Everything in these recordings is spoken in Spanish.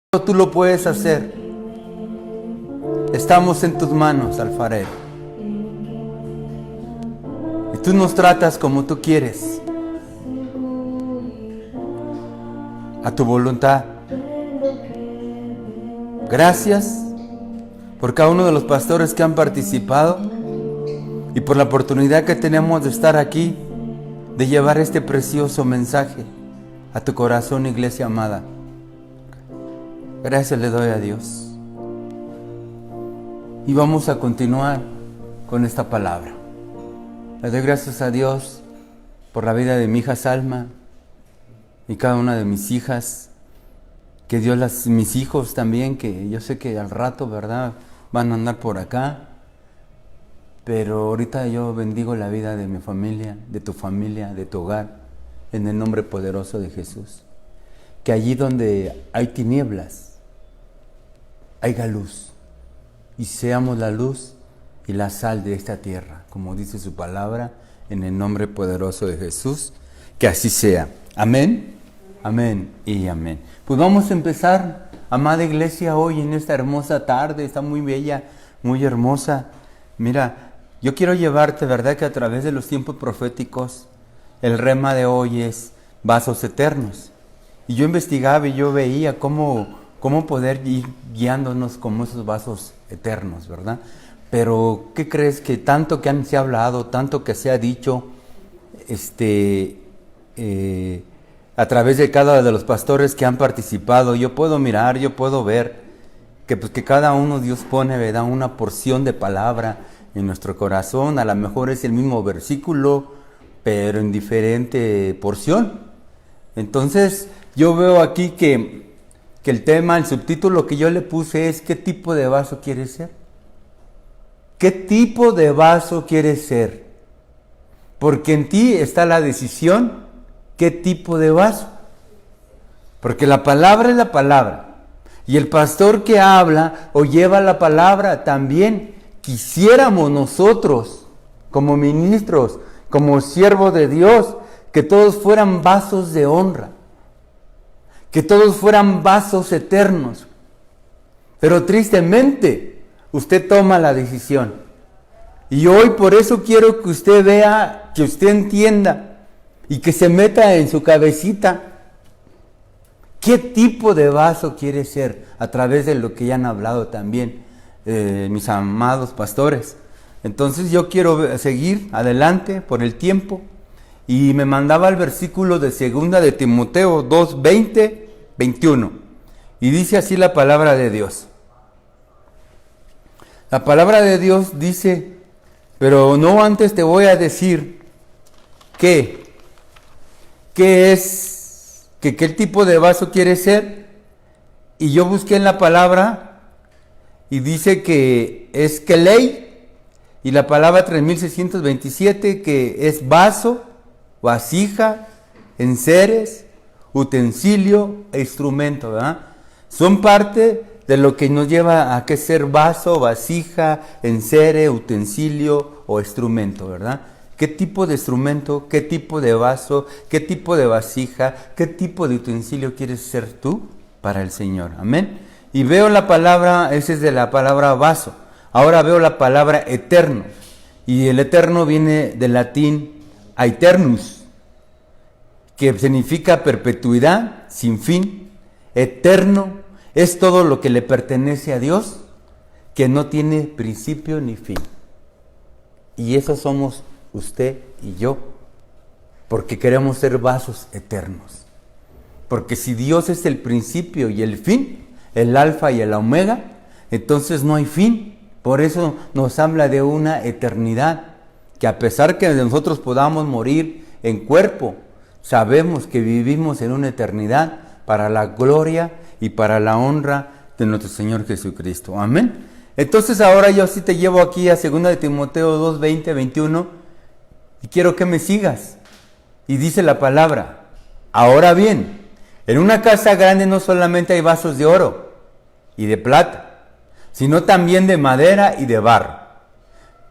Tú lo puedes hacer. Estamos en tus manos, alfarero. Y tú nos tratas como tú quieres, a tu voluntad. Gracias por cada uno de los pastores que han participado y por la oportunidad que tenemos de estar aquí, de llevar este precioso mensaje a tu corazón, iglesia amada. Gracias le doy a Dios. Y vamos a continuar con esta palabra. Le doy gracias a Dios por la vida de mi hija Salma y cada una de mis hijas. Que Dios mis hijos también, que yo sé que al rato, ¿verdad?, van a andar por acá. Pero ahorita yo bendigo la vida de mi familia, de tu familia, de tu hogar, en el nombre poderoso de Jesús. Que allí donde hay tinieblas, haya luz, y seamos la luz y la sal de esta tierra, como dice su palabra, en el nombre poderoso de Jesús, que así sea. Amén, amén y amén. Pues vamos a empezar, amada iglesia, hoy en esta hermosa tarde. Está muy bella, muy hermosa. Mira, yo quiero llevarte, ¿verdad?, que a través de los tiempos proféticos, el rema de hoy es vasos eternos. Y yo investigaba y yo veía cómo poder ir guiándonos como esos vasos eternos, ¿verdad? Pero, ¿qué crees? Que tanto que se ha hablado, tanto que se ha dicho, a través de cada de los pastores que han participado, yo puedo mirar, yo puedo ver que, pues, que cada uno Dios pone, ¿verdad?, una porción de palabra en nuestro corazón. A lo mejor es el mismo versículo, pero en diferente porción. Entonces, yo veo aquí que el tema, el subtítulo que yo le puse es ¿qué tipo de vaso quieres ser? ¿Qué tipo de vaso quieres ser? Porque en ti está la decisión, ¿qué tipo de vaso? Porque la palabra es la palabra. Y el pastor que habla o lleva la palabra también, quisiéramos nosotros, como ministros, como siervos de Dios, que todos fueran vasos de honra. Que todos fueran vasos eternos. Pero tristemente, usted toma la decisión. Y hoy por eso quiero que usted vea, que usted entienda y que se meta en su cabecita qué tipo de vaso quiere ser, a través de lo que ya han hablado también mis amados pastores. Entonces yo quiero seguir adelante por el tiempo. Y me mandaba el versículo de 2 de Timoteo 2, 20, 21. Y dice así la palabra de Dios. La palabra de Dios dice, pero no antes te voy a decir qué tipo de vaso quieres ser. Y yo busqué en la palabra y dice que es kelei, y la palabra 3627 que es vaso, vasija, enseres, utensilio e instrumento, ¿verdad? Son parte de lo que nos lleva a que ser vaso, vasija, ensere, utensilio o instrumento, ¿verdad? ¿Qué tipo de instrumento, qué tipo de vaso, qué tipo de vasija, qué tipo de utensilio quieres ser tú para el Señor? Amén. Y veo la palabra, esa es de la palabra vaso. Ahora veo la palabra eterno. Y el eterno viene del latín aeternus, que significa perpetuidad, sin fin. Eterno es todo lo que le pertenece a Dios, que no tiene principio ni fin. Y eso somos usted y yo, porque queremos ser vasos eternos. Porque si Dios es el principio y el fin, el alfa y el omega, entonces no hay fin. Por eso nos habla de una eternidad, que a pesar que nosotros podamos morir en cuerpo, sabemos que vivimos en una eternidad para la gloria y para la honra de nuestro Señor Jesucristo. Amén. Entonces ahora yo sí te llevo aquí a 2 de Timoteo 2, 20, 21, y quiero que me sigas. Y dice la palabra, ahora bien, en una casa grande no solamente hay vasos de oro y de plata, sino también de madera y de barro,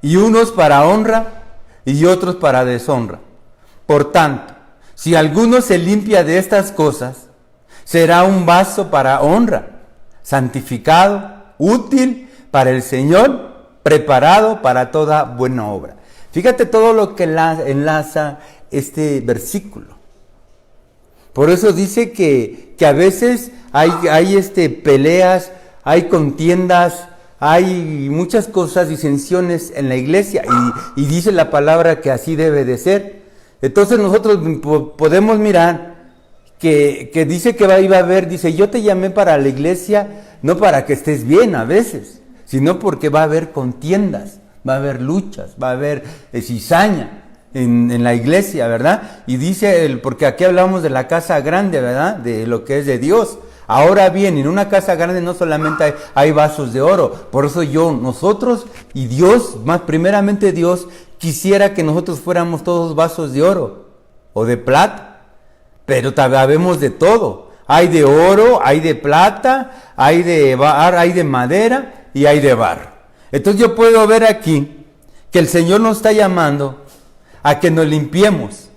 y unos para honra y otros para deshonra. Por tanto, si alguno se limpia de estas cosas, será un vaso para honra, santificado, útil para el Señor, preparado para toda buena obra. Fíjate todo lo que enlaza este versículo. Por eso dice que a veces hay peleas, hay contiendas, hay muchas cosas, disensiones en la iglesia, y dice la palabra que así debe de ser. Entonces nosotros podemos mirar que dice que iba a haber, dice, yo te llamé para la iglesia, no para que estés bien a veces, sino porque va a haber contiendas, va a haber luchas, va a haber cizaña en la iglesia, ¿verdad? Y dice, porque aquí hablamos de la casa grande, ¿verdad? De lo que es de Dios. Ahora bien, en una casa grande no solamente hay vasos de oro, por eso nosotros y Dios, más primeramente Dios, quisiera que nosotros fuéramos todos vasos de oro o de plata, pero sabemos de todo. Hay de oro, hay de plata, hay de madera y hay de barro. Entonces yo puedo ver aquí que el Señor nos está llamando a que nos limpiemos,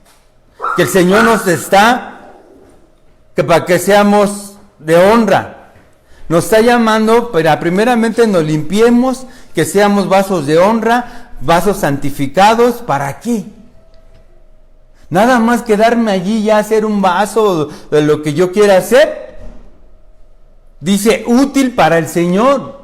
que el Señor nos está, que para que seamos de honra, nos está llamando para primeramente nos limpiemos, que seamos vasos de honra, vasos santificados. ¿Para qué? Nada más quedarme allí y hacer un vaso de lo que yo quiera hacer. Dice, útil para el Señor,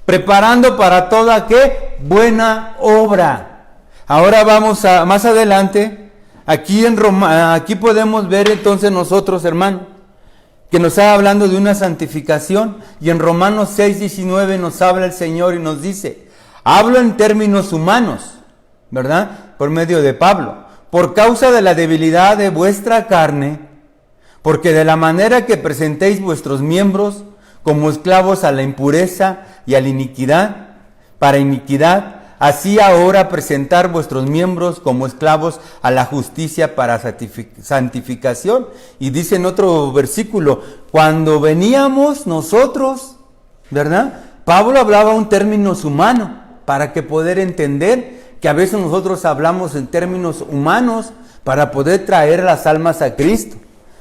preparando para toda ¿qué? Buena obra. Ahora vamos a más adelante, aquí podemos ver entonces nosotros, hermano, que nos está hablando de una santificación, y en Romanos 6:19 nos habla el Señor y nos dice, hablo en términos humanos, ¿verdad? Por medio de Pablo, por causa de la debilidad de vuestra carne, porque de la manera que presentéis vuestros miembros como esclavos a la impureza y a la iniquidad, para iniquidad, así ahora presentar vuestros miembros como esclavos a la justicia para santificación. Y dice en otro versículo, cuando veníamos nosotros, ¿verdad? Pablo hablaba un términos humanos para que poder entender que a veces nosotros hablamos en términos humanos para poder traer las almas a Cristo.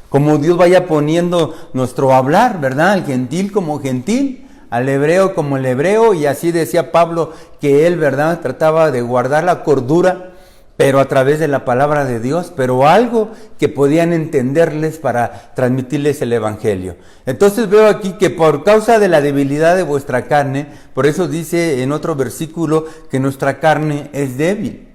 Como Dios vaya poniendo nuestro hablar, ¿verdad? El gentil como gentil, al hebreo como el hebreo, y así decía Pablo que él, ¿verdad?, trataba de guardar la cordura, pero a través de la palabra de Dios, pero algo que podían entenderles para transmitirles el evangelio. Entonces veo aquí que por causa de la debilidad de vuestra carne, por eso dice en otro versículo que nuestra carne es débil.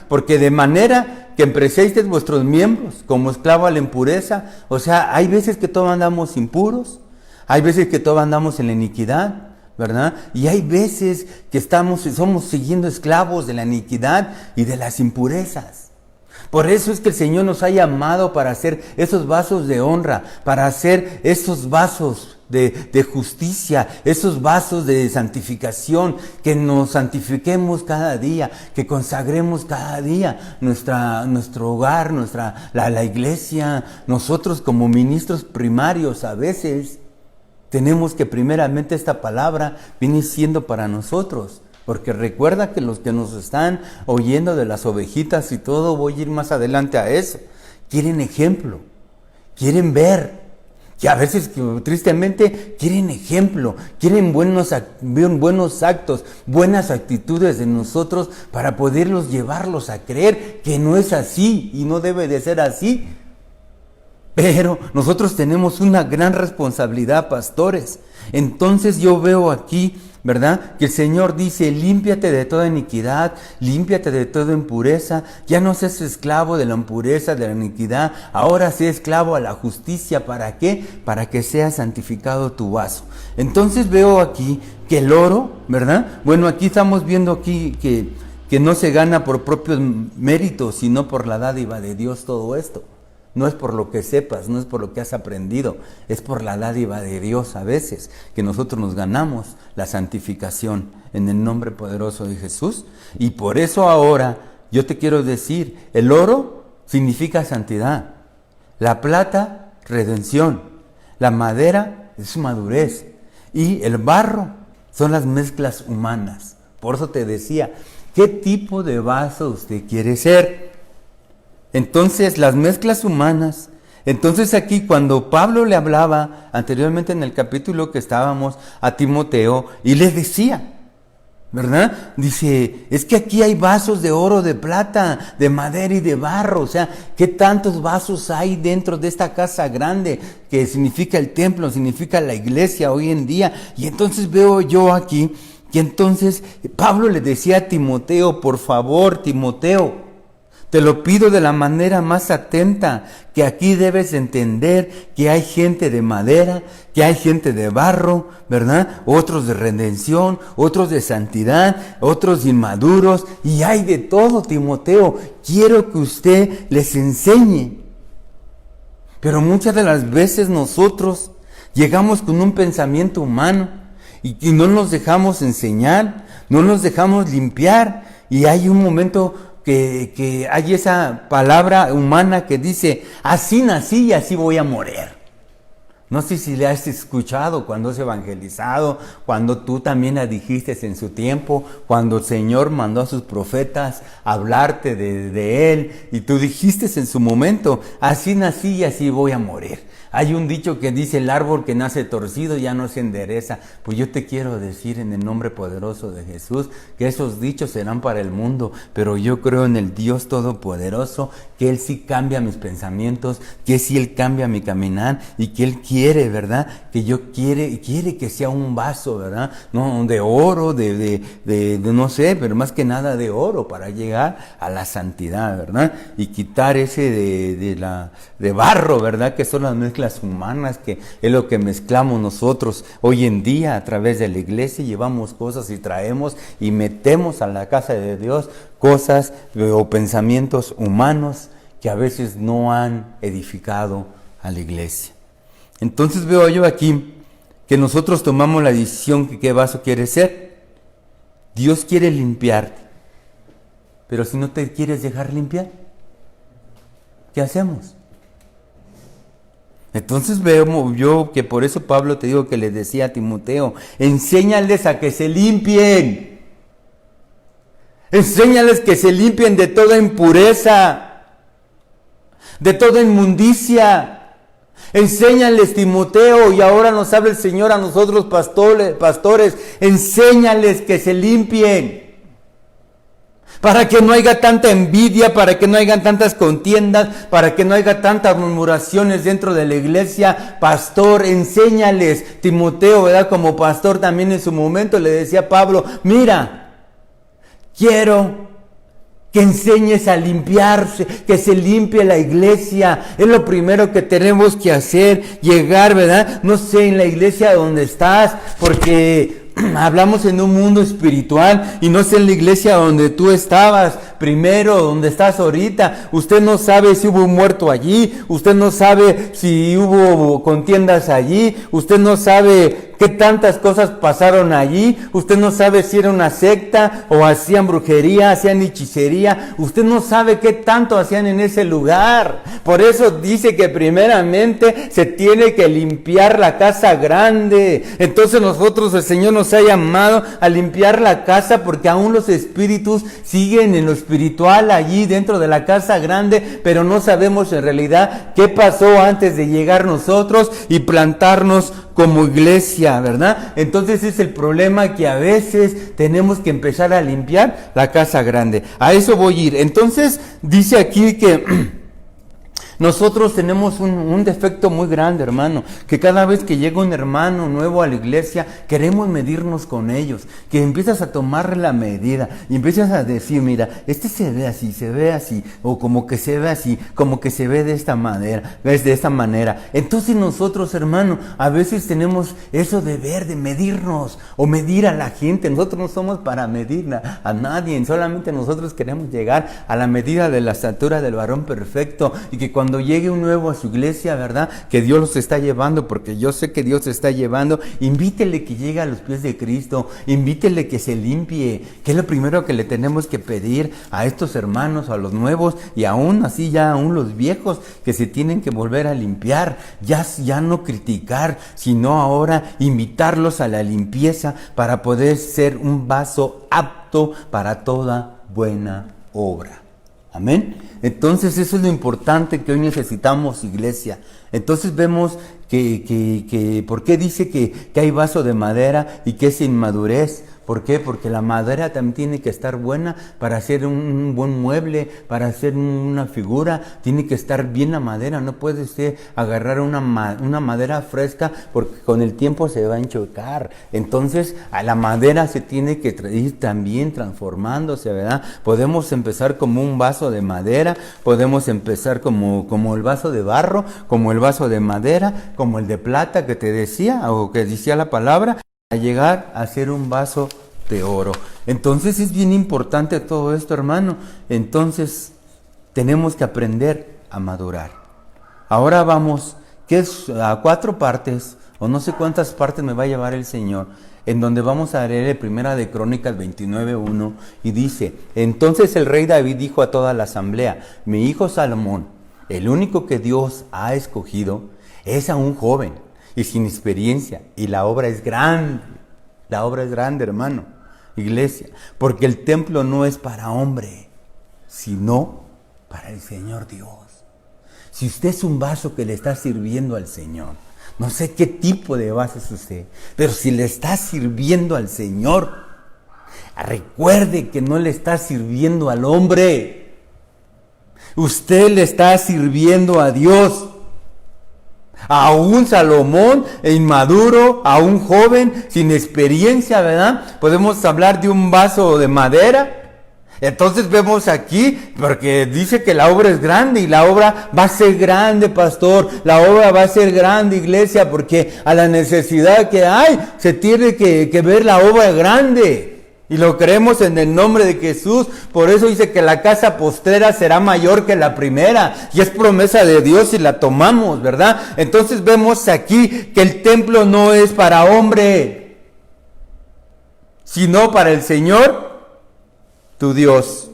Porque de manera que empreséis vuestros miembros como esclavo a la impureza, o sea, hay veces que todos andamos impuros, hay veces que todos andamos en la iniquidad, ¿verdad? Y hay veces que somos siguiendo esclavos de la iniquidad y de las impurezas. Por eso es que el Señor nos ha llamado para hacer esos vasos de honra, para hacer esos vasos de justicia, esos vasos de santificación, que nos santifiquemos cada día, que consagremos cada día nuestro hogar, la iglesia. Nosotros como ministros primarios a veces tenemos que primeramente esta palabra viene siendo para nosotros. Porque recuerda que los que nos están oyendo de las ovejitas y todo, voy a ir más adelante a eso, quieren ejemplo, quieren ver, que a veces tristemente quieren ejemplo, quieren buenos actos, buenas actitudes de nosotros para poderlos llevarlos a creer que no es así y no debe de ser así. Pero nosotros tenemos una gran responsabilidad, pastores. Entonces yo veo aquí, ¿verdad?, que el Señor dice, límpiate de toda iniquidad, límpiate de toda impureza, ya no seas esclavo de la impureza, de la iniquidad, ahora sé esclavo a la justicia. ¿Para qué? Para que sea santificado tu vaso. Entonces veo aquí que el oro, ¿verdad? Bueno, aquí estamos viendo aquí que no se gana por propios méritos, sino por la dádiva de Dios todo esto. No es por lo que sepas, no es por lo que has aprendido, es por la dádiva de Dios a veces, que nosotros nos ganamos la santificación en el nombre poderoso de Jesús. Y por eso ahora yo te quiero decir, el oro significa santidad, la plata, redención, la madera es madurez y el barro son las mezclas humanas. Por eso te decía, ¿qué tipo de vaso usted quiere ser? Entonces las mezclas humanas Entonces aquí cuando Pablo le hablaba anteriormente en el capítulo que estábamos a Timoteo y le decía, ¿verdad? Dice, es que aquí hay vasos de oro, de plata, de madera y de barro. O sea, ¿qué tantos vasos hay dentro de esta casa grande que significa el templo, significa la iglesia hoy en día? Y entonces veo yo aquí que entonces Pablo le decía a Timoteo, por favor, Timoteo, te lo pido de la manera más atenta, que aquí debes entender que hay gente de madera, que hay gente de barro, ¿verdad? Otros de redención, otros de santidad, otros inmaduros, y hay de todo, Timoteo. Quiero que usted les enseñe. Pero muchas de las veces nosotros llegamos con un pensamiento humano y no nos dejamos enseñar, no nos dejamos limpiar, y hay un momento que hay esa palabra humana que dice, así nací y así voy a morir. No sé si le has escuchado cuando has evangelizado, cuando tú también la dijiste en su tiempo, cuando el Señor mandó a sus profetas a hablarte de Él, y tú dijiste en su momento, así nací y así voy a morir. Hay un dicho que dice, el árbol que nace torcido ya no se endereza. Pues yo te quiero decir en el nombre poderoso de Jesús que esos dichos serán para el mundo, pero yo creo en el Dios Todopoderoso, que Él sí cambia mis pensamientos, que sí Él cambia mi caminar, y que Él quiere, ¿verdad? Que yo quiere que sea un vaso, ¿verdad? No, de oro, de no sé, pero más que nada de oro para llegar a la santidad, ¿verdad? Y quitar ese de barro, ¿verdad? Que son las mezclas humanas, que es lo que mezclamos nosotros hoy en día a través de la iglesia. Llevamos cosas y traemos y metemos a la casa de Dios cosas o pensamientos humanos que a veces no han edificado a la iglesia. Entonces veo yo aquí que nosotros tomamos la decisión que qué vaso quieres ser. Dios quiere limpiarte, pero si no te quieres dejar limpiar, ¿qué hacemos? Entonces vemos yo que por eso Pablo te digo que le decía a Timoteo, enséñales a que se limpien. Enséñales que se limpien de toda impureza, de toda inmundicia. Enséñales, Timoteo, y ahora nos habla el Señor a nosotros pastores, enséñales que se limpien. Para que no haya tanta envidia, para que no haya tantas contiendas, para que no haya tantas murmuraciones dentro de la iglesia. Pastor, enséñales. Timoteo, ¿verdad? Como pastor también en su momento le decía a Pablo, mira, quiero que enseñes a limpiarse, que se limpie la iglesia. Es lo primero que tenemos que hacer, llegar, ¿verdad? No sé, en la iglesia donde estás, porque hablamos en un mundo espiritual y no sé en la iglesia donde tú estabas primero, donde estás ahorita. Usted no sabe si hubo un muerto allí, usted no sabe si hubo contiendas allí, usted no sabe qué tantas cosas pasaron allí, usted no sabe si era una secta o hacían brujería, hacían hechicería, usted no sabe qué tanto hacían en ese lugar. Por eso dice que primeramente se tiene que limpiar la casa grande. Entonces nosotros, el Señor nos ha llamado a limpiar la casa, porque aún los espíritus siguen en lo espiritual allí dentro de la casa grande, pero no sabemos en realidad qué pasó antes de llegar nosotros y plantarnos como iglesia, ¿verdad? Entonces es el problema, que a veces tenemos que empezar a limpiar la casa grande. A eso voy a ir. Entonces dice aquí que nosotros tenemos un defecto muy grande, hermano, que cada vez que llega un hermano nuevo a la iglesia, queremos medirnos con ellos, que empiezas a tomar la medida y empiezas a decir, mira, este se ve así, o como que se ve así, como que se ve de esta manera, ves, de esta manera. Entonces nosotros, hermano, a veces tenemos eso de ver, de medirnos, o medir a la gente. Nosotros no somos para medir a nadie, solamente nosotros queremos llegar a la medida de la estatura del varón perfecto, y que cuando llegue un nuevo a su iglesia, ¿verdad? Que Dios los está llevando, porque yo sé que Dios se está llevando. Invítele que llegue a los pies de Cristo, invítele que se limpie, que es lo primero que le tenemos que pedir a estos hermanos, a los nuevos, y aún así ya aún los viejos, que se tienen que volver a limpiar, ya no criticar, sino ahora invitarlos a la limpieza para poder ser un vaso apto para toda buena obra. Amén. Entonces eso es lo importante que hoy necesitamos, iglesia. Entonces vemos que ¿por qué dice que hay vaso de madera y que es inmadurez? ¿Por qué? Porque la madera también tiene que estar buena para hacer un buen mueble, para hacer una figura. Tiene que estar bien la madera. No puede usted agarrar una madera fresca porque con el tiempo se va a enchocar. Entonces a la madera se tiene que ir también transformándose, ¿verdad? Podemos empezar como un vaso de madera, podemos empezar como el vaso de barro, como el vaso de madera, como el de plata que te decía o que decía la palabra, a llegar a ser un vaso de oro. Entonces es bien importante todo esto, hermano. Entonces tenemos que aprender a madurar. Ahora vamos, que es a 4 partes, o no sé cuántas partes me va a llevar el Señor, en donde vamos a leer Primera de Crónicas 29:1, y dice: entonces el rey David dijo a toda la asamblea: mi hijo Salomón, el único que Dios ha escogido, es aún joven y sin experiencia, y la obra es grande. La obra es grande, hermano, iglesia, porque el templo no es para hombre, sino para el Señor Dios. Si usted es un vaso que le está sirviendo al Señor, no sé qué tipo de vaso es usted, pero si le está sirviendo al Señor, recuerde que no le está sirviendo al hombre, usted le está sirviendo a Dios. A un Salomón inmaduro, a un joven sin experiencia, ¿verdad? Podemos hablar de un vaso de madera. Entonces vemos aquí, porque dice que la obra es grande, y la obra va a ser grande, pastor. La obra va a ser grande, iglesia, porque a la necesidad que hay, se tiene que ver la obra grande. Y lo creemos en el nombre de Jesús. Por eso dice que la casa postrera será mayor que la primera. Y es promesa de Dios y la tomamos, ¿verdad? Entonces vemos aquí que el templo no es para hombre, sino para el Señor, tu Dios.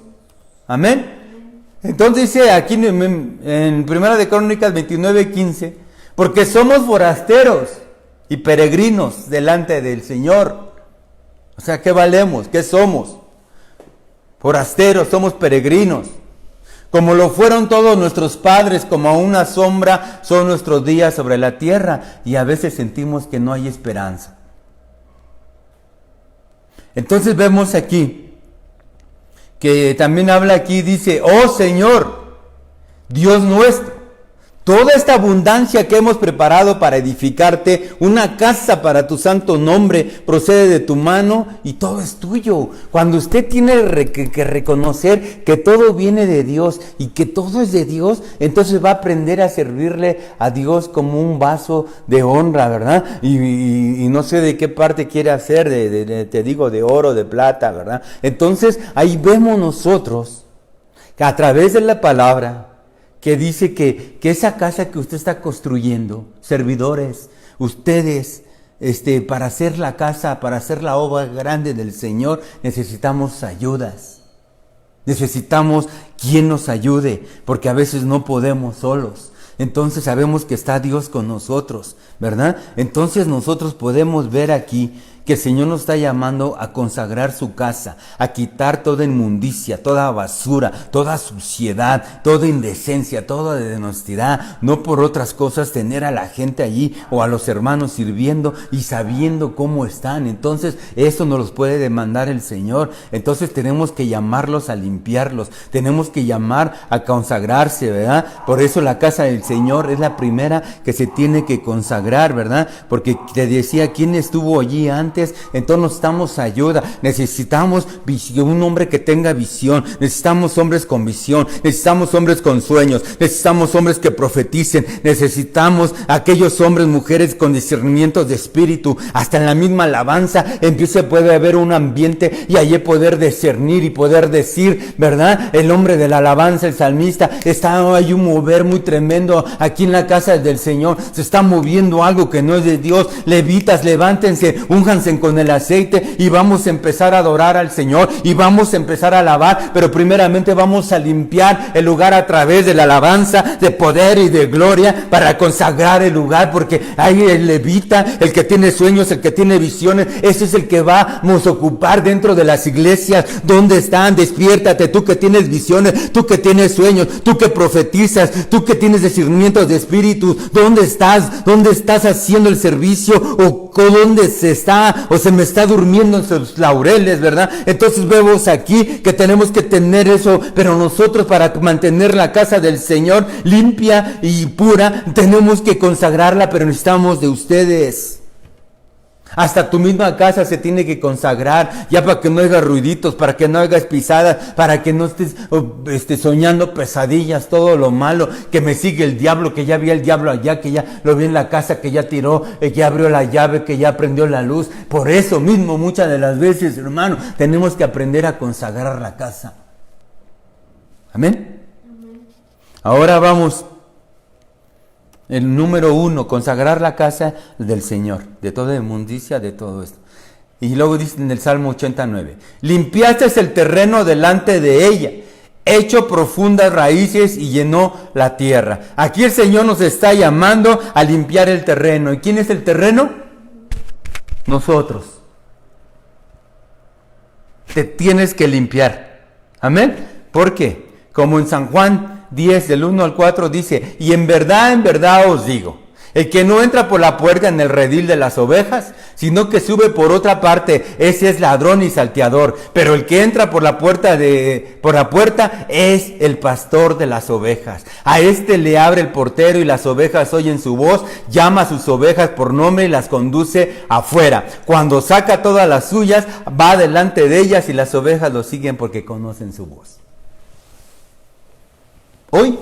Amén. Entonces dice aquí en Primera de Crónicas 29:15: porque somos forasteros y peregrinos delante del Señor. O sea, ¿qué valemos? ¿Qué somos? Forasteros, somos peregrinos. Como lo fueron todos nuestros padres, como a una sombra son nuestros días sobre la tierra, y a veces sentimos que no hay esperanza. Entonces vemos aquí, que también habla aquí, dice: oh Señor, Dios nuestro, toda esta abundancia que hemos preparado para edificarte una casa para tu santo nombre procede de tu mano y todo es tuyo. Cuando usted tiene que reconocer que todo viene de Dios y que todo es de Dios, entonces va a aprender a servirle a Dios como un vaso de honra, ¿verdad? Y no sé de qué parte quiere hacer, te digo, de oro, de plata, ¿verdad? Entonces ahí vemos nosotros que a través de la palabra, que dice que esa casa que usted está construyendo, servidores, ustedes, para hacer la casa, para hacer la obra grande del Señor, necesitamos ayudas. Necesitamos quien nos ayude, porque a veces no podemos solos. Entonces sabemos que está Dios con nosotros, ¿verdad? Entonces nosotros podemos ver aquí que el Señor nos está llamando a consagrar su casa, a quitar toda inmundicia, toda basura, toda suciedad, toda indecencia, toda deshonestidad, no por otras cosas, tener a la gente allí o a los hermanos sirviendo y sabiendo cómo están. Entonces eso nos los puede demandar el Señor. Entonces tenemos que llamarlos a limpiarlos, tenemos que llamar a consagrarse, ¿verdad? Por eso la casa del Señor es la primera que se tiene que consagrar, ¿verdad? Porque te decía, ¿quién estuvo allí antes? Entonces necesitamos ayuda, necesitamos visión, un hombre que tenga visión, necesitamos hombres con visión, necesitamos hombres con sueños, necesitamos hombres que profeticen, necesitamos aquellos hombres, mujeres con discernimientos de espíritu. Hasta en la misma alabanza puede haber un ambiente y allí poder discernir y poder decir, ¿verdad? El hombre de la alabanza, el salmista, hay un mover muy tremendo aquí en la casa del Señor, se está moviendo algo que no es de Dios. Levitas, levántense, únjanse con el aceite y vamos a empezar a adorar al Señor y vamos a empezar a alabar, pero primeramente vamos a limpiar el lugar a través de la alabanza, de poder y de gloria, para consagrar el lugar, porque ahí el levita, el que tiene sueños, el que tiene visiones, ese es el que vamos a ocupar dentro de las iglesias. ¿Dónde están? Despiértate, tú que tienes visiones, tú que tienes sueños, tú que profetizas, tú que tienes discernimientos de espíritus. ¿Dónde estás? ¿Dónde estás haciendo el servicio? ¿O dónde se está? ¿O se me está durmiendo en sus laureles, verdad? Entonces vemos aquí que tenemos que tener eso, pero nosotros, para mantener la casa del Señor limpia y pura, tenemos que consagrarla, pero necesitamos de ustedes. Hasta tu misma casa se tiene que consagrar, ya para que no hagas ruiditos, para que no hagas pisadas, para que no estés soñando pesadillas, todo lo malo, que me sigue el diablo, que ya vi el diablo allá, que ya lo vi en la casa, que ya tiró, que ya abrió la llave, que ya prendió la luz. Por eso mismo, muchas de las veces, hermano, tenemos que aprender a consagrar la casa. ¿Amén? Ahora vamos. El número 1, consagrar la casa del Señor, de toda inmundicia, de todo esto. Y luego dice en el Salmo 89, limpiaste el terreno delante de ella, echó profundas raíces y llenó la tierra. Aquí el Señor nos está llamando a limpiar el terreno. ¿Y quién es el terreno? Nosotros. Te tienes que limpiar. ¿Amén? ¿Por qué? Como en San Juan 10, del 1 al 4 dice, y en verdad os digo, el que no entra por la puerta en el redil de las ovejas, sino que sube por otra parte, ese es ladrón y salteador. Pero el que entra por la puerta es el pastor de las ovejas. A este le abre el portero y las ovejas oyen su voz, llama a sus ovejas por nombre y las conduce afuera. Cuando saca todas las suyas, va delante de ellas y las ovejas lo siguen porque conocen su voz. Hoy,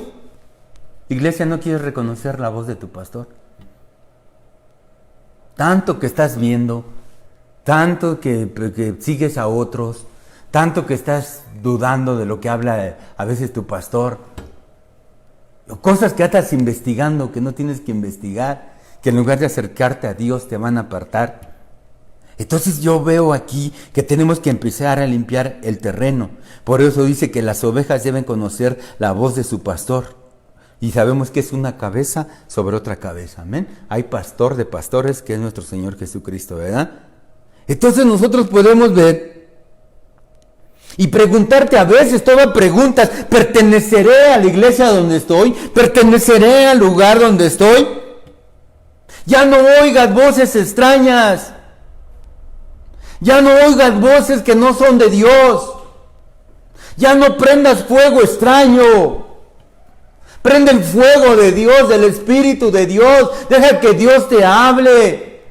iglesia, no quieres reconocer la voz de tu pastor. Tanto que estás viendo, tanto que sigues a otros, tanto que estás dudando de lo que habla a veces tu pastor. Cosas que estás investigando, que no tienes que investigar, que en lugar de acercarte a Dios te van a apartar. Entonces yo veo aquí que tenemos que empezar a limpiar el terreno. Por eso dice que las ovejas deben conocer la voz de su pastor. Y sabemos que es una cabeza sobre otra cabeza. Amén. Hay pastor de pastores, que es nuestro Señor Jesucristo, ¿verdad? Entonces nosotros podemos ver y preguntarte a veces, todas preguntas: ¿perteneceré a la iglesia donde estoy? ¿Perteneceré al lugar donde estoy? Ya no oigas voces extrañas. Ya no oigas voces que no son de Dios. Ya no prendas fuego extraño. Prende el fuego de Dios, del Espíritu de Dios. Deja que Dios te hable.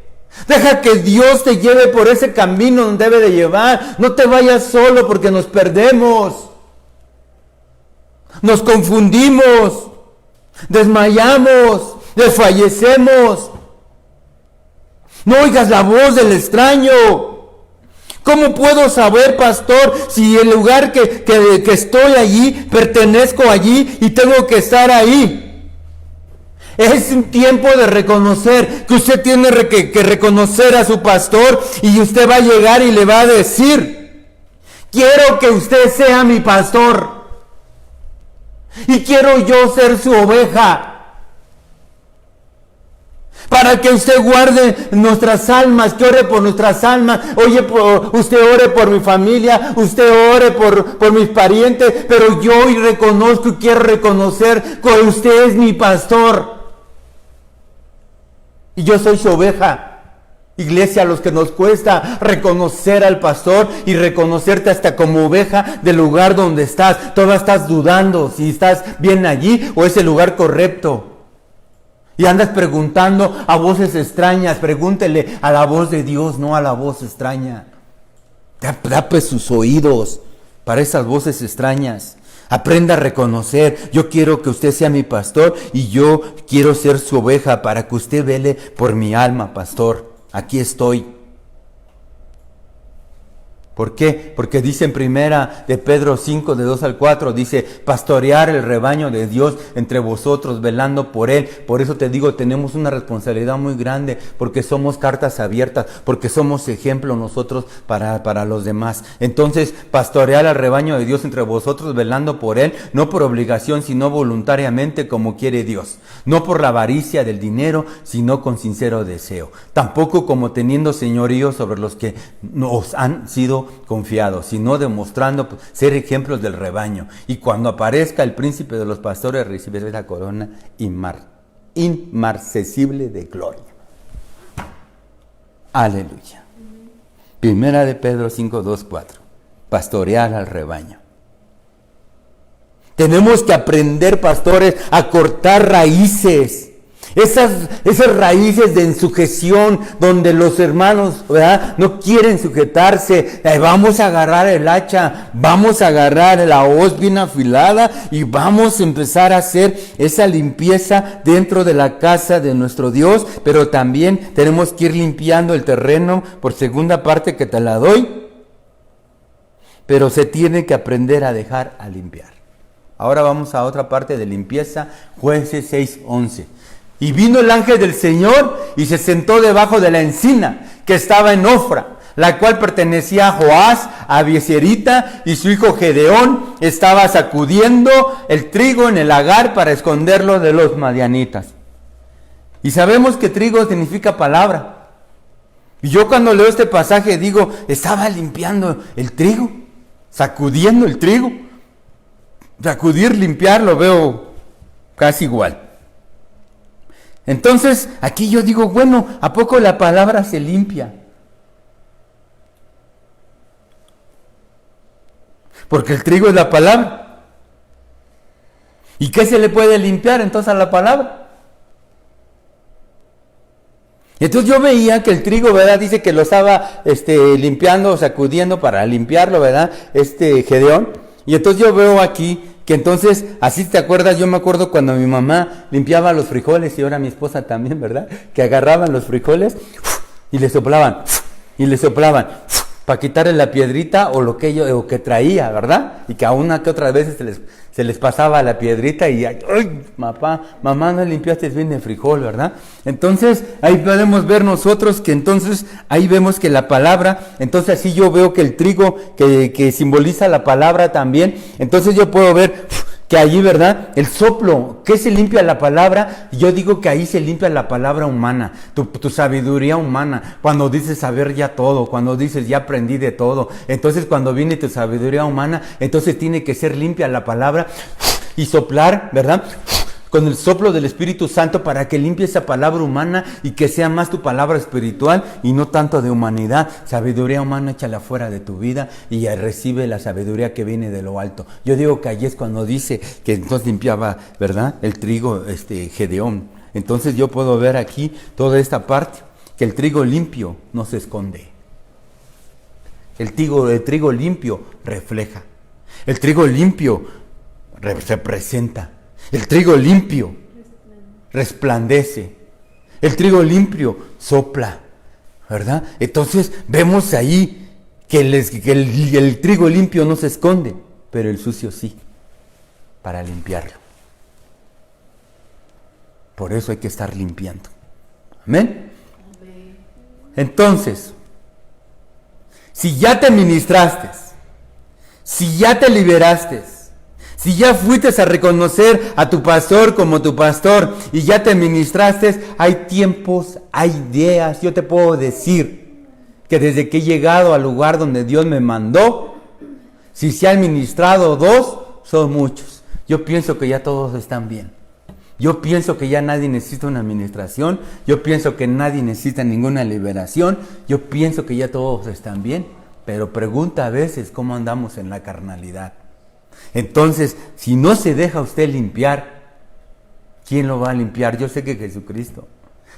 Deja que Dios te lleve por ese camino donde debe de llevar. No te vayas solo, porque nos perdemos. Nos confundimos. Desmayamos. Desfallecemos. No oigas la voz del extraño. ¿Cómo puedo saber, pastor, si el lugar que estoy allí, pertenezco allí y tengo que estar ahí? Es un tiempo de reconocer que usted tiene que reconocer a su pastor, y usted va a llegar y le va a decir: quiero que usted sea mi pastor y quiero yo ser su oveja. Para que usted guarde nuestras almas, que ore por nuestras almas. Oye, usted ore por mi familia, usted ore por mis parientes, pero yo hoy reconozco y quiero reconocer que usted es mi pastor. Y yo soy su oveja. Iglesia, a los que nos cuesta reconocer al pastor y reconocerte hasta como oveja del lugar donde estás. Todavía estás dudando si estás bien allí o es el lugar correcto. Y andas preguntando a voces extrañas. Pregúntele a la voz de Dios, no a la voz extraña. Tape sus oídos para esas voces extrañas. Aprenda a reconocer: yo quiero que usted sea mi pastor y yo quiero ser su oveja, para que usted vele por mi alma, pastor. Aquí estoy. ¿Por qué? Porque dice en primera de Pedro 5, de 2 al 4, dice, pastorear el rebaño de Dios entre vosotros, velando por él. Por eso te digo, tenemos una responsabilidad muy grande, porque somos cartas abiertas, porque somos ejemplo nosotros para los demás. Entonces, pastorear al rebaño de Dios entre vosotros, velando por él, no por obligación, sino voluntariamente como quiere Dios. No por la avaricia del dinero, sino con sincero deseo. Tampoco como teniendo señorío sobre los que nos han sido confiados, sino demostrando ser ejemplos del rebaño. Y cuando aparezca el príncipe de los pastores, recibirá la corona inmarcesible de gloria. Aleluya. Primera de Pedro 5, 2, 4. Pastorear al rebaño. Tenemos que aprender, pastores, a cortar raíces. Esas raíces de sujeción donde los hermanos, ¿verdad?, no quieren sujetarse. Vamos a agarrar el hacha, vamos a agarrar la hoz bien afilada y vamos a empezar a hacer esa limpieza dentro de la casa de nuestro Dios. Pero también tenemos que ir limpiando el terreno, por segunda parte que te la doy. Pero se tiene que aprender a dejar a limpiar. Ahora vamos a otra parte de limpieza, Jueces 6:11. Y vino el ángel del Señor y se sentó debajo de la encina que estaba en Ofra, la cual pertenecía a Joás, a Abieserita, y su hijo Gedeón estaba sacudiendo el trigo en el lagar para esconderlo de los madianitas. Y sabemos que trigo significa palabra. Y yo cuando leo este pasaje digo, estaba limpiando el trigo, sacudiendo el trigo. Sacudir, limpiar, lo veo casi igual. Entonces, aquí yo digo, bueno, ¿a poco la palabra se limpia? Porque el trigo es la palabra. ¿Y qué se le puede limpiar entonces a la palabra? Entonces yo veía que el trigo, ¿verdad? Dice que lo estaba limpiando, sacudiendo para limpiarlo, ¿verdad? Gedeón. Y entonces yo veo aquí que entonces, así te acuerdas, yo me acuerdo cuando mi mamá limpiaba los frijoles y ahora mi esposa también, ¿verdad? Que agarraban los frijoles y le soplaban para quitarle la piedrita o lo que traía, ¿verdad? Y que a una que otras veces se les pasaba la piedrita y ¡ay, mamá, no limpiaste bien el frijol, ¿verdad? Entonces, ahí podemos ver nosotros que entonces, ahí vemos que la palabra, entonces así yo veo que el trigo que simboliza la palabra también, entonces yo puedo ver que allí, ¿verdad? El soplo, ¿qué se limpia la palabra? Yo digo que ahí se limpia la palabra humana, tu sabiduría humana, cuando dices saber ya todo, cuando dices ya aprendí de todo, entonces cuando viene tu sabiduría humana, entonces tiene que ser limpia la palabra y soplar, ¿verdad?, con el soplo del Espíritu Santo para que limpie esa palabra humana y que sea más tu palabra espiritual y no tanto de humanidad. Sabiduría humana, échala fuera de tu vida y recibe la sabiduría que viene de lo alto. Yo digo que allí es cuando dice que entonces limpiaba, ¿verdad?, el trigo Gedeón. Entonces yo puedo ver aquí toda esta parte, que el trigo limpio no se esconde. El trigo limpio refleja. El trigo limpio representa. El trigo limpio resplandece. El trigo limpio sopla, ¿verdad? Entonces vemos ahí que el trigo limpio no se esconde, pero el sucio sí, para limpiarlo. Por eso hay que estar limpiando. ¿Amén? Entonces, si ya te ministraste, si ya te liberaste, si ya fuiste a reconocer a tu pastor como tu pastor y ya te ministraste, hay tiempos, hay ideas. Yo te puedo decir que desde que he llegado al lugar donde Dios me mandó, si se han ministrado 2, son muchos. Yo pienso que ya todos están bien. Yo pienso que ya nadie necesita una administración. Yo pienso que nadie necesita ninguna liberación. Yo pienso que ya todos están bien. Pero pregunta a veces cómo andamos en la carnalidad. Entonces, si no se deja usted limpiar, ¿quién lo va a limpiar? Yo sé que Jesucristo,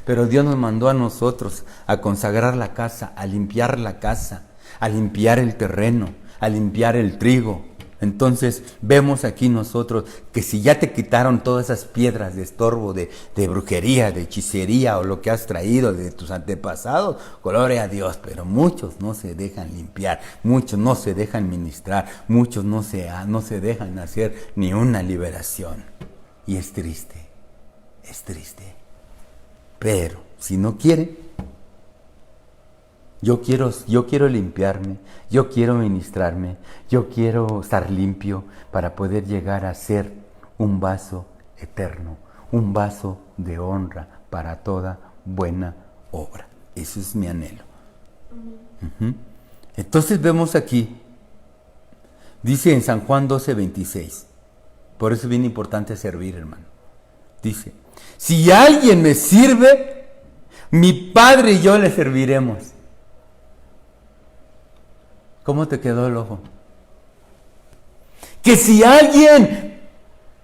pero Dios nos mandó a nosotros a consagrar la casa, a limpiar la casa, a limpiar el terreno, a limpiar el trigo. Entonces vemos aquí nosotros que si ya te quitaron todas esas piedras de estorbo, de brujería, de hechicería o lo que has traído de tus antepasados, gloria a Dios, pero muchos no se dejan limpiar, muchos no se dejan ministrar, muchos no se dejan hacer ni una liberación. Y es triste, pero si no quiere, yo quiero limpiarme, yo quiero ministrarme, yo quiero estar limpio para poder llegar a ser un vaso eterno, un vaso de honra para toda buena obra. Eso es mi anhelo. Entonces vemos aquí, dice en San Juan 12:26, por eso es bien importante servir, hermano. Dice, si alguien me sirve, mi Padre y yo le serviremos. ¿Cómo te quedó el ojo? Que si alguien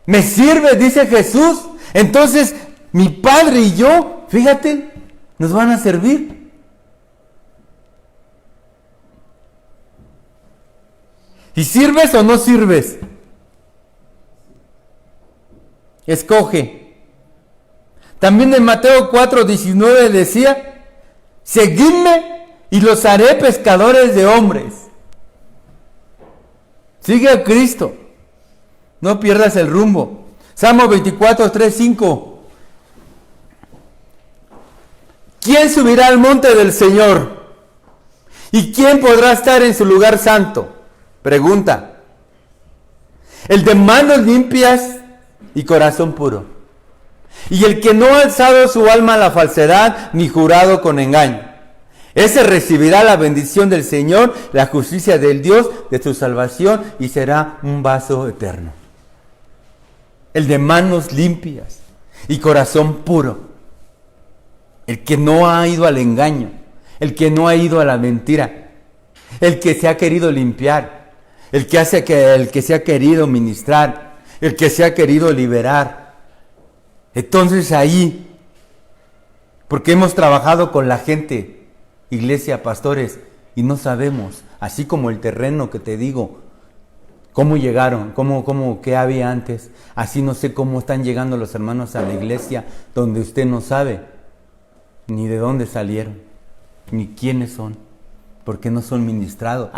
me sirve, dice Jesús, entonces mi Padre y yo, fíjate, nos van a servir. ¿Y sirves o no sirves? Escoge. También en Mateo 4:19 decía, seguidme y los haré pescadores de hombres. Sigue a Cristo. No pierdas el rumbo. Salmo 24:3-5. ¿Quién subirá al monte del Señor? ¿Y quién podrá estar en su lugar santo? Pregunta. El de manos limpias y corazón puro. Y el que no ha alzado su alma a la falsedad, ni jurado con engaño. Ese recibirá la bendición del Señor, la justicia del Dios, de su salvación, y será un vaso eterno. El de manos limpias y corazón puro. El que no ha ido al engaño, el que no ha ido a la mentira, el que se ha querido limpiar, el que se ha querido ministrar, el que se ha querido liberar. Entonces ahí, porque hemos trabajado con la gente, iglesia, pastores, y no sabemos, así como el terreno que te digo, cómo llegaron, qué había antes, así no sé cómo están llegando los hermanos a la iglesia, donde usted no sabe ni de dónde salieron, ni quiénes son, porque no son ministrados.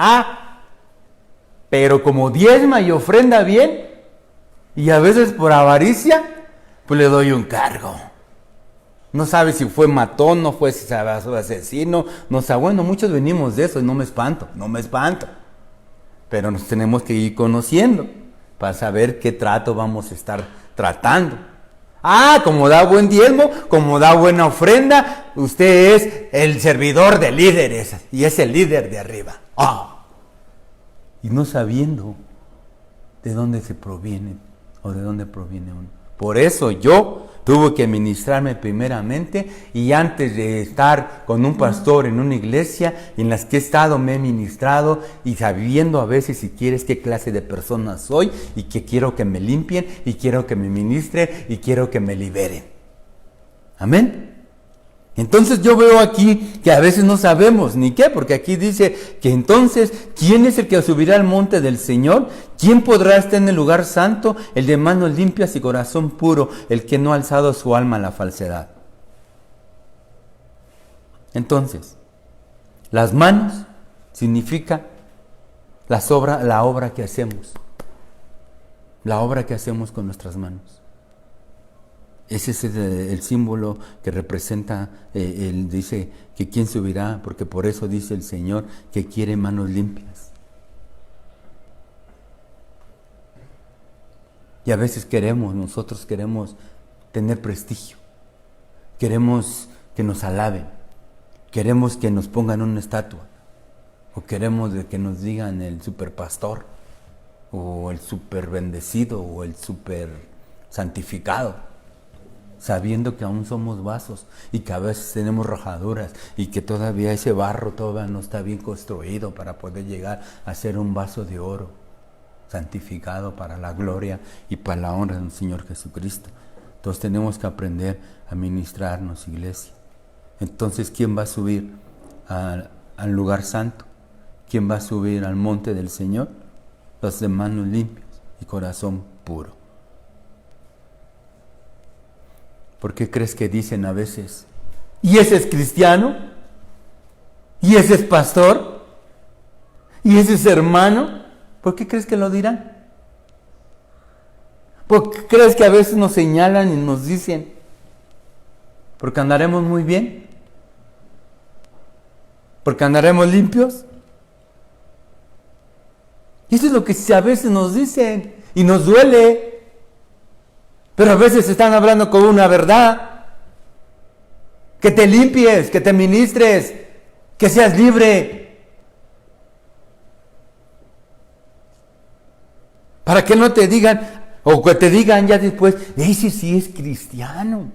Pero como diezma y ofrenda bien, y a veces por avaricia, pues le doy un cargo. No sabe si fue matón, no fue asesino, no sabe. Bueno, muchos venimos de eso y no me espanto. Pero nos tenemos que ir conociendo para saber qué trato vamos a estar tratando. Como da buen diezmo, como da buena ofrenda, usted es el servidor de líderes y es el líder de arriba. Y no sabiendo de dónde se proviene o de dónde proviene uno. Por eso yo tuve que ministrarme primeramente, y antes de estar con un pastor en una iglesia en las que he estado me he ministrado, y sabiendo a veces, si quieres, qué clase de persona soy y que quiero que me limpien y quiero que me ministren y quiero que me liberen. Amén. Entonces yo veo aquí que a veces no sabemos ni qué, porque aquí dice que entonces, ¿quién es el que subirá al monte del Señor? ¿Quién podrá estar en el lugar santo? El de manos limpias y corazón puro, el que no ha alzado su alma a la falsedad. Entonces, las manos significa la obra que hacemos. La obra que hacemos con nuestras manos. Ese es el símbolo que representa, dice que quién subirá, porque por eso dice el Señor que quiere manos limpias. Y a veces nosotros queremos tener prestigio, queremos que nos alaben, queremos que nos pongan una estatua, o queremos que nos digan el superpastor, o el super bendecido, o el super santificado, sabiendo que aún somos vasos y que a veces tenemos rajaduras y que todavía ese barro todavía no está bien construido para poder llegar a ser un vaso de oro santificado para la gloria y para la honra del Señor Jesucristo. Entonces tenemos que aprender a ministrarnos, iglesia. Entonces, ¿quién va a subir al lugar santo? ¿Quién va a subir al monte del Señor? los de manos limpios y corazón puro. ¿Por qué crees que dicen a veces, ¿y ese es cristiano? ¿Y ese es pastor? ¿Y ese es hermano? ¿Por qué crees que lo dirán? ¿Por qué crees que a veces nos señalan y nos dicen? ¿Porque andaremos muy bien? ¿Porque andaremos limpios? Y eso es lo que a veces nos dicen y nos duele. Pero a veces están hablando con una verdad. Que te limpies, que te ministres, que seas libre. Para que no te digan, o que te digan ya después, ese sí es cristiano.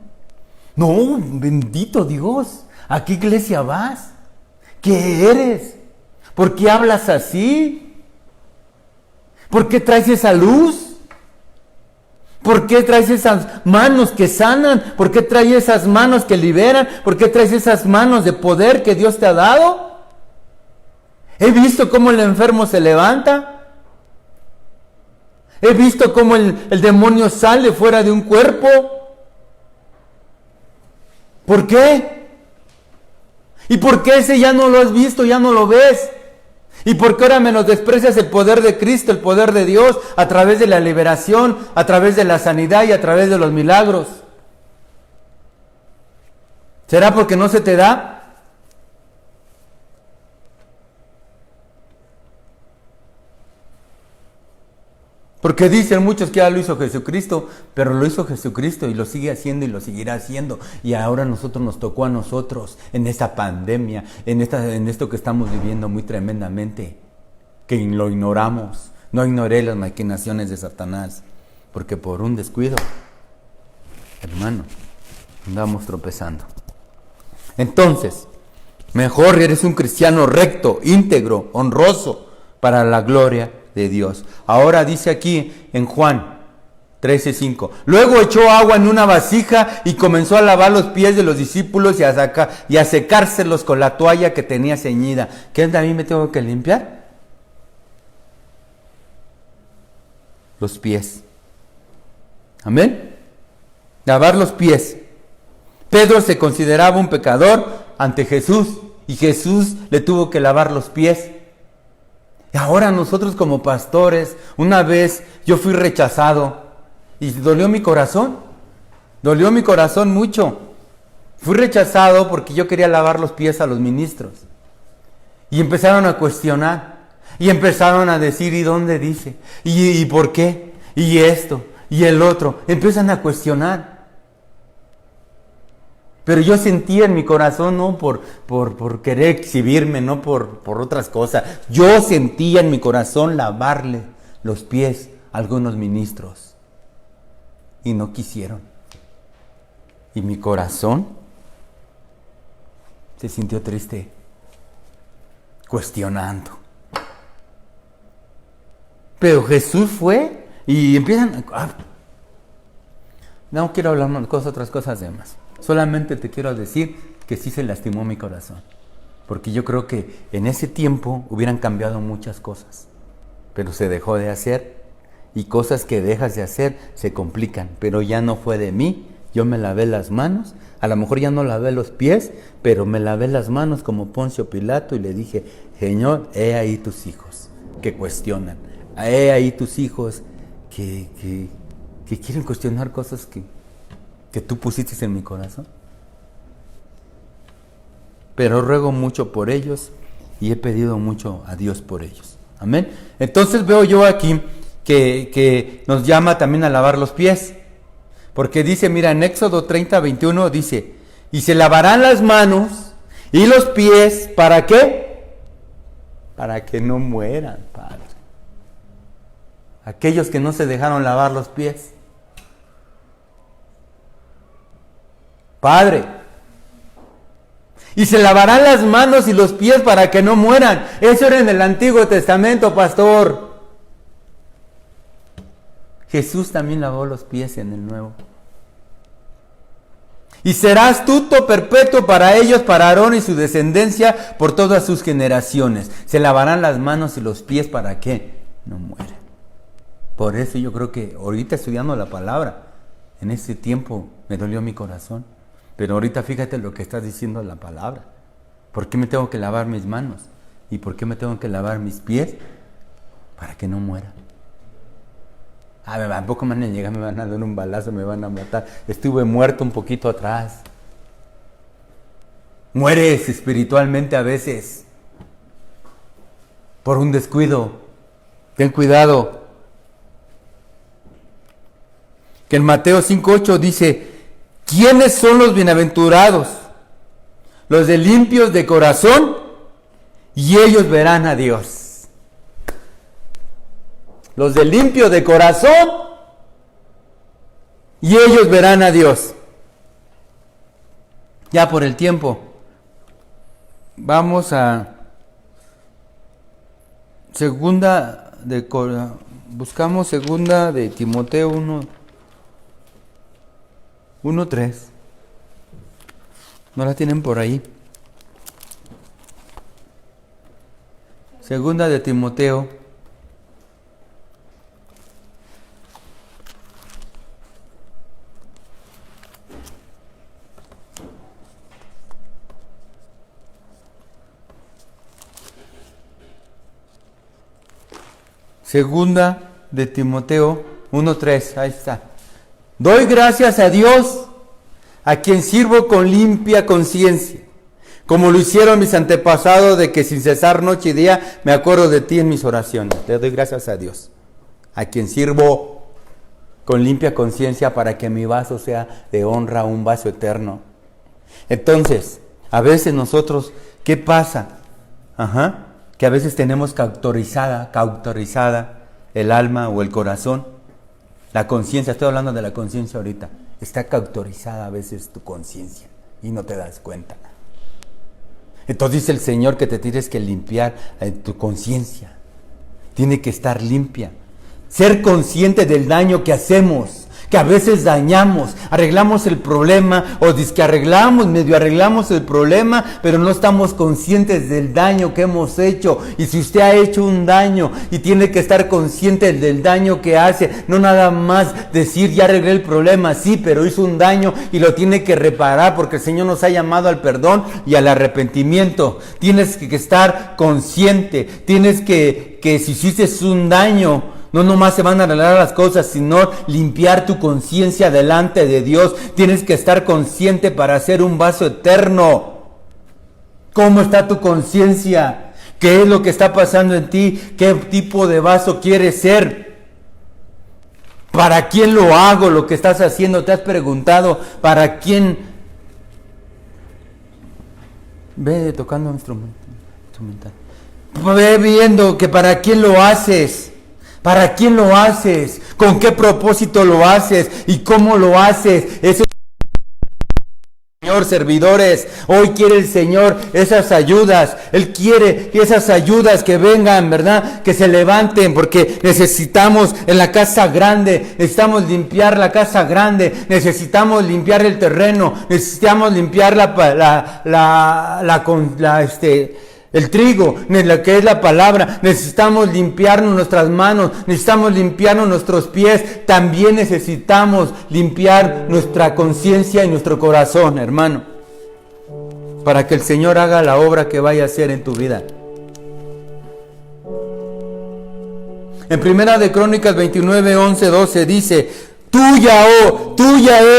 No, bendito Dios, ¿a qué iglesia vas? ¿Qué eres? ¿Por qué hablas así? ¿Por qué traes esa luz? ¿Por qué traes esas manos que sanan? ¿Por qué traes esas manos que liberan? ¿Por qué traes esas manos de poder que Dios te ha dado? He visto cómo el enfermo se levanta. He visto cómo el demonio sale fuera de un cuerpo. ¿Por qué? ¿Y por qué ese ya no lo has visto, ya no lo ves? ¿Y por qué ahora menosprecias el poder de Cristo, el poder de Dios, a través de la liberación, a través de la sanidad y a través de los milagros? ¿Será porque no se te da? Porque dicen muchos que ya lo hizo Jesucristo, pero lo hizo Jesucristo y lo sigue haciendo y lo seguirá haciendo. Y ahora nos tocó a nosotros en esta pandemia, en esto que estamos viviendo muy tremendamente, que lo ignoramos. No ignoré las maquinaciones de Satanás, porque por un descuido, hermano, andamos tropezando. Entonces, mejor eres un cristiano recto, íntegro, honroso, para la gloria de Dios. Ahora dice aquí en Juan 13:5, luego echó agua en una vasija y comenzó a lavar los pies de los discípulos y a secárselos con la toalla que tenía ceñida. ¿Qué a mí me tengo que limpiar? Los pies. Amén. Lavar los pies. Pedro se consideraba un pecador ante Jesús y Jesús le tuvo que lavar los pies. Y ahora nosotros como pastores, una vez yo fui rechazado y dolió mi corazón mucho. Fui rechazado porque yo quería lavar los pies a los ministros. Y empezaron a cuestionar, y empezaron a decir, ¿y dónde dice? ¿Y por qué? ¿Y esto? ¿Y el otro? Empiezan a cuestionar. Pero yo sentía en mi corazón, no por querer exhibirme, no por otras cosas. Yo sentía en mi corazón lavarle los pies a algunos ministros. Y no quisieron. Y mi corazón se sintió triste, cuestionando. Pero Jesús fue y empiezan... No quiero hablar otras cosas de más. Solamente te quiero decir que sí se lastimó mi corazón. Porque yo creo que en ese tiempo hubieran cambiado muchas cosas. Pero se dejó de hacer. Y cosas que dejas de hacer se complican. Pero ya no fue de mí. Yo me lavé las manos. A lo mejor ya no lavé los pies. Pero me lavé las manos como Poncio Pilato. Y le dije, Señor, he ahí tus hijos que cuestionan. He ahí tus hijos que quieren cuestionar cosas que tú pusiste en mi corazón. Pero ruego mucho por ellos y he pedido mucho a Dios por ellos. Amén. Entonces veo yo aquí que nos llama también a lavar los pies. Porque dice, mira, en Éxodo 30:21 dice, y se lavarán las manos y los pies, ¿para qué? Para que no mueran, Padre. Aquellos que no se dejaron lavar los pies. Padre, y se lavarán las manos y los pies para que no mueran. Eso era en el Antiguo Testamento, pastor. Jesús también lavó los pies en el Nuevo. Y serás tuto perpetuo para ellos, para Aarón y su descendencia, por todas sus generaciones. Se lavarán las manos y los pies para que no mueran. Por eso yo creo que ahorita estudiando la palabra, en ese tiempo me dolió mi corazón. Pero ahorita fíjate lo que está diciendo la palabra. ¿Por qué me tengo que lavar mis manos? ¿Y por qué me tengo que lavar mis pies? Para que no muera. ¿A poco me van a llegar, me van a dar un balazo, me van a matar? Estuve muerto un poquito atrás. Mueres espiritualmente a veces por un descuido. Ten cuidado. Que en Mateo 5:8 dice: ¿quiénes son los bienaventurados? Los de limpios de corazón, y ellos verán a Dios. Los de limpio de corazón, y ellos verán a Dios. Ya por el tiempo, vamos a buscamos segunda de Timoteo 1:3. ¿No la tienen por ahí? Segunda de Timoteo. Segunda de Timoteo 1:3. Ahí está. Doy gracias a Dios, a quien sirvo con limpia conciencia, como lo hicieron mis antepasados, de que sin cesar noche y día me acuerdo de ti en mis oraciones. Le doy gracias a Dios, a quien sirvo con limpia conciencia, para que mi vaso sea de honra, un vaso eterno. Entonces, a veces nosotros, ¿qué pasa? Que a veces tenemos cauterizada el alma o el corazón. La conciencia, estoy hablando de la conciencia ahorita. Está cauterizada a veces tu conciencia y no te das cuenta. Entonces dice el Señor que te tienes que limpiar tu conciencia. Tiene que estar limpia. Ser consciente del daño que hacemos, que a veces dañamos, arreglamos el problema, o dizque medio arreglamos el problema, pero no estamos conscientes del daño que hemos hecho. Y si usted ha hecho un daño y tiene que estar consciente del daño que hace, no nada más decir ya arreglé el problema, sí, pero hizo un daño y lo tiene que reparar, porque el Señor nos ha llamado al perdón y al arrepentimiento. Tienes que estar consciente, tienes que si hiciste un daño, no nomás se van a arreglar las cosas, sino limpiar tu conciencia delante de Dios. Tienes que estar consciente para ser un vaso eterno. ¿Cómo está tu conciencia? ¿Qué es lo que está pasando en ti? ¿Qué tipo de vaso quieres ser? ¿Para quién lo hago lo que estás haciendo? ¿Te has preguntado para quién? Ve tocando instrumental. Ve viendo que para quién lo haces. ¿Para quién lo haces? ¿Con qué propósito lo haces? ¿Y cómo lo haces? Eso, Señor, servidores, hoy quiere el Señor esas ayudas. Él quiere esas ayudas que vengan, ¿verdad? Que se levanten, porque necesitamos en la casa grande, necesitamos limpiar la casa grande, necesitamos limpiar el terreno, necesitamos limpiar el trigo, lo que es la palabra. Necesitamos limpiarnos nuestras manos, necesitamos limpiarnos nuestros pies. También necesitamos limpiar nuestra conciencia y nuestro corazón, hermano, para que el Señor haga la obra que vaya a hacer en tu vida. En Primera de Crónicas 29, 11, 12 dice: tuya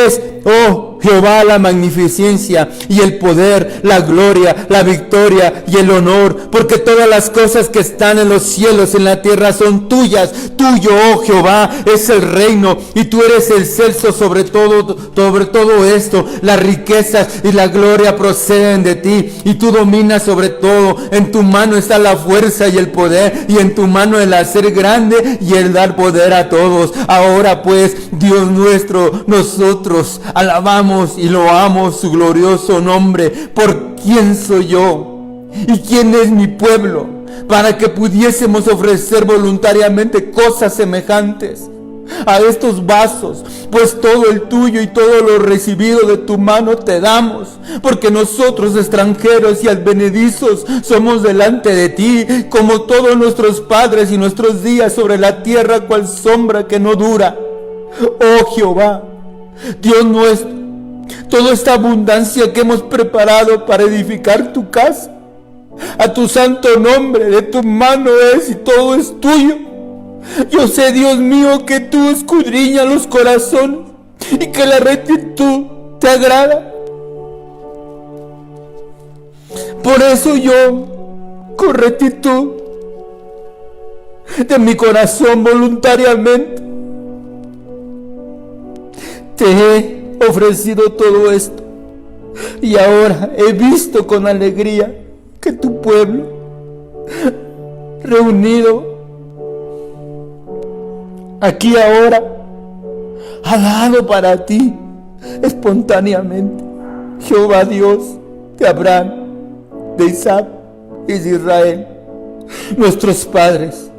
es, oh Jehová, la magnificencia y el poder, la gloria, la victoria y el honor, porque todas las cosas que están en los cielos, en la tierra, son tuyas. Tuyo, oh Jehová, es el reino, y tú eres el celso sobre todo esto. Las riquezas y la gloria proceden de ti, y tú dominas sobre todo. En tu mano está la fuerza y el poder, y en tu mano el hacer grande y el dar poder a todos. Ahora pues, Dios nuestro, nosotros alabamos y loamos su glorioso nombre. ¿Por quién soy yo? ¿Y quién es mi pueblo? Para que pudiésemos ofrecer voluntariamente cosas semejantes. a estos vasos, pues todo el tuyo y todo lo recibido de tu mano te damos, porque nosotros extranjeros y advenedizos somos delante de ti, como todos nuestros padres y nuestros días sobre la tierra cual sombra que no dura. Oh Jehová, Dios nuestro, toda esta abundancia que hemos preparado para edificar tu casa, a tu santo nombre, de tu mano es y todo es tuyo. Yo sé, Dios mío, que tú escudriñas los corazones y que la rectitud te agrada. Por eso yo, con rectitud de mi corazón voluntariamente, te he ofrecido todo esto. Y ahora he visto con alegría que tu pueblo, reunido aquí ahora, ha dado para ti espontáneamente. Jehová Dios de Abraham, de Isaac y de Israel, nuestros padres,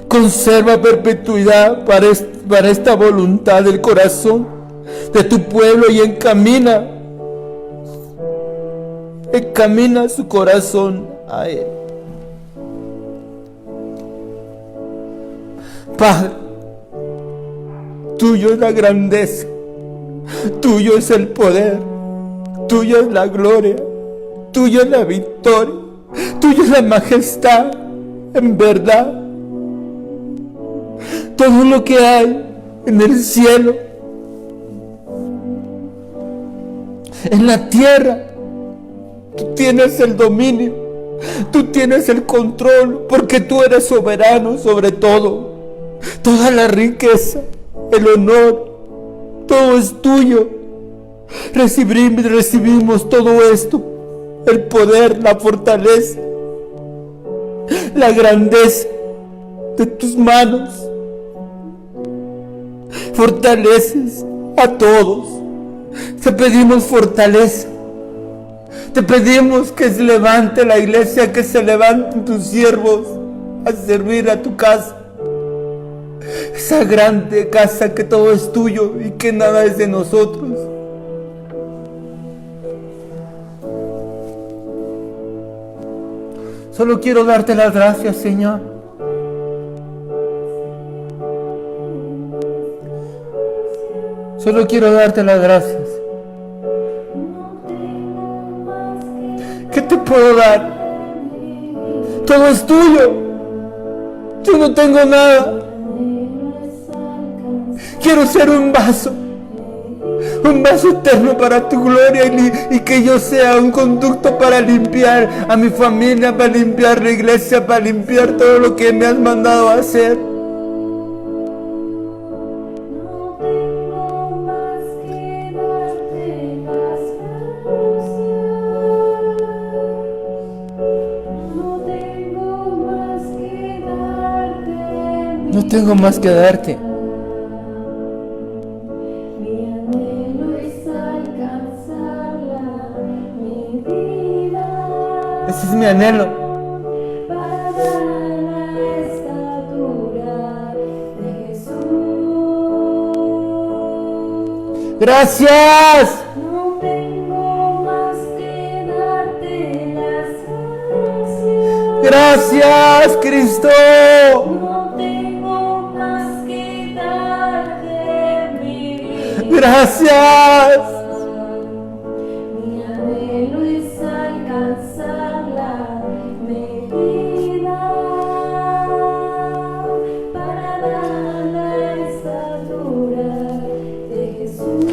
conserva perpetuidad para esta voluntad del corazón de tu pueblo y encamina su corazón a Él. Padre, tuyo es la grandeza, tuyo es el poder, tuyo es la gloria, tuyo es la victoria, tuyo es la majestad, en verdad. Todo lo que hay en el cielo, en la tierra, tú tienes el dominio, tú tienes el control, porque tú eres soberano sobre todo. Toda la riqueza, el honor, todo es tuyo. Recibimos todo esto, el poder, la fortaleza, la grandeza de tus manos. Fortaleces a todos. Te pedimos fortaleza. Te pedimos que se levante la iglesia, que se levanten tus siervos a servir a tu casa. Esa grande casa que todo es tuyo y que nada es de nosotros. Solo quiero darte las gracias, Señor. Solo quiero darte las gracias. ¿Qué te puedo dar? Todo es tuyo. Yo no tengo nada. Quiero ser un vaso eterno para tu gloria y que yo sea un conducto para limpiar a mi familia, para limpiar la iglesia, para limpiar todo lo que me has mandado a hacer. No tengo más que darte. Ese es mi anhelo. Gracias. No tengo más que darte las gracias. Gracias, Cristo. No tengo más que darte mi vida. Gracias. Mi anhelo es alcanzar la medida para dar la estatura de Jesús.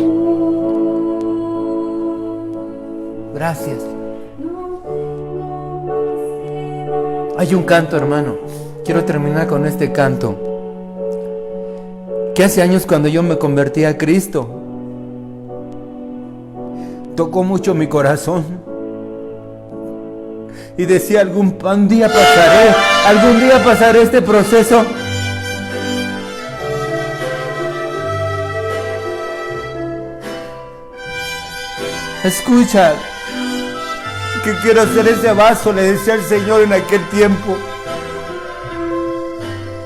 Gracias. No tengo más que darte. Hay un canto, hermano. Quiero terminar con este canto. Que hace años, cuando yo me convertí a Cristo, tocó mucho mi corazón. Y decía, algún día pasaré este proceso. Escucha, que quiero hacer ese vaso, le decía al Señor en aquel tiempo.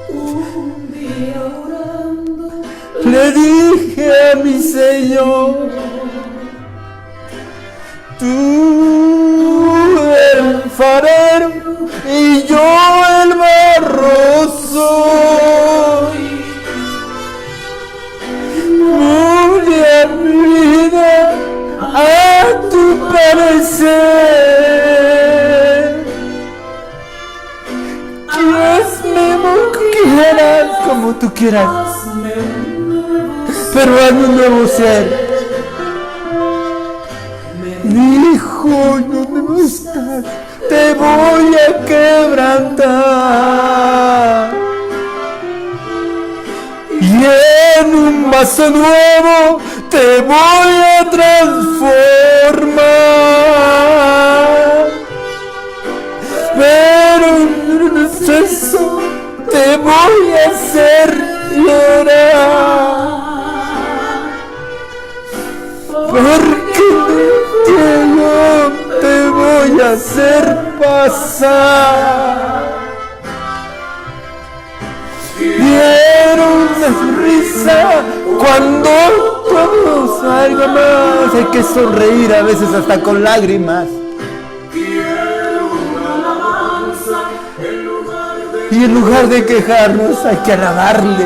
Un día orando le dije a mi Señor, tú el farero y yo el barro soy. Molde mi vida a tu parecer. Hazme como tú quieras, pero hazme un nuevo ser. Hijo, no me gustas, te voy a quebrantar. Y en un vaso nuevo te voy a transformar. Pero en un exceso te voy a hacer llorar. Porque yo te voy a hacer pasar. Quiero una sonrisa cuando todo salga más. Hay que sonreír a veces hasta con lágrimas. Y en lugar de quejarnos hay que alabarle.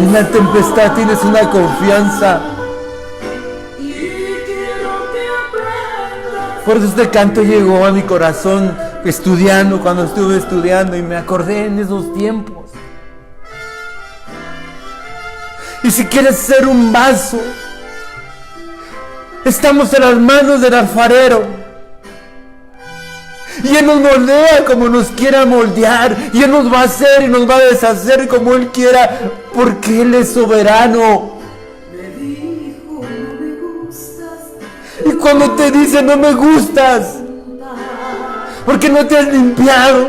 En la tempestad tienes una confianza. Por eso este canto llegó a mi corazón cuando estuve estudiando, y me acordé en esos tiempos. Y si quieres ser un vaso, estamos en las manos del alfarero. Y Él nos moldea como nos quiera moldear. Y Él nos va a hacer y nos va a deshacer como Él quiera, porque Él es soberano. Y cuando te dice no me gustas, porque no te has limpiado,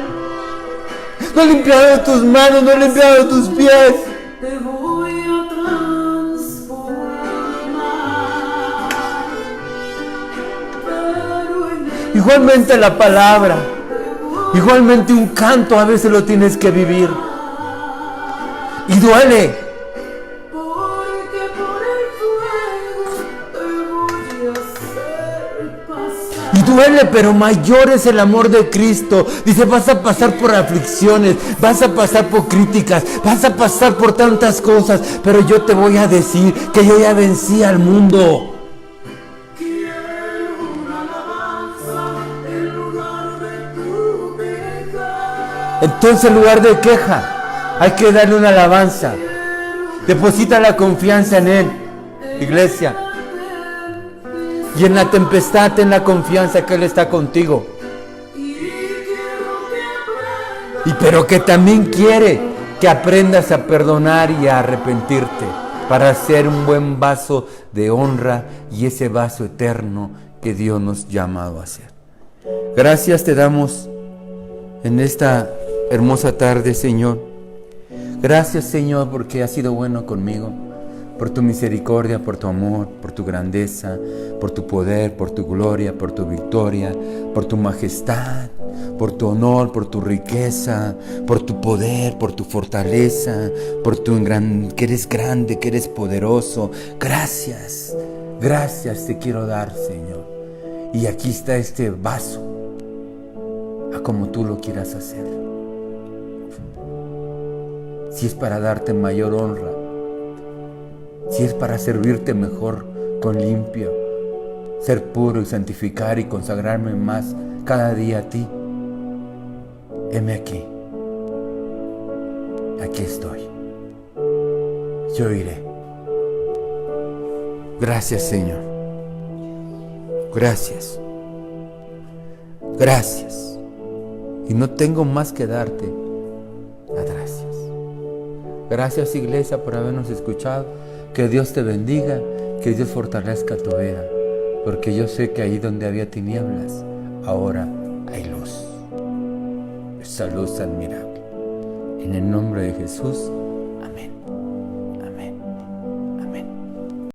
no has limpiado tus manos, no has limpiado tus pies, te voy a transformar. igualmente la palabra, igualmente un canto a veces lo tienes que vivir. Y duele. Y duele, pero mayor es el amor de Cristo. Dice, vas a pasar por aflicciones, vas a pasar por críticas, vas a pasar por tantas cosas, pero yo te voy a decir que yo ya vencí al mundo. Entonces, en lugar de queja, hay que darle una alabanza. Deposita la confianza en Él, iglesia. Y en la tempestad ten la confianza que Él está contigo. Pero que también quiere que aprendas a perdonar y a arrepentirte para ser un buen vaso de honra y ese vaso eterno que Dios nos ha llamado a ser. Gracias te damos en esta hermosa tarde, Señor. Gracias, Señor, porque has sido bueno conmigo. Por tu misericordia, por tu amor, por tu grandeza, por tu poder, por tu gloria, por tu victoria, por tu majestad, por tu honor, por tu riqueza, por tu poder, por tu fortaleza, por que eres grande, que eres poderoso. Gracias, gracias te quiero dar, Señor. Y aquí está este vaso, a como tú lo quieras hacer. Si es para darte mayor honra, si es para servirte mejor con limpio, ser puro y santificar y consagrarme más cada día a ti, heme aquí. Aquí estoy. Yo iré. Gracias, Señor. Gracias. Gracias. Y no tengo más que darte las gracias. Gracias, iglesia, por habernos escuchado. Que Dios te bendiga, que Dios fortalezca tu vida, porque yo sé que ahí donde había tinieblas, ahora hay luz. Esa luz admirable. En el nombre de Jesús.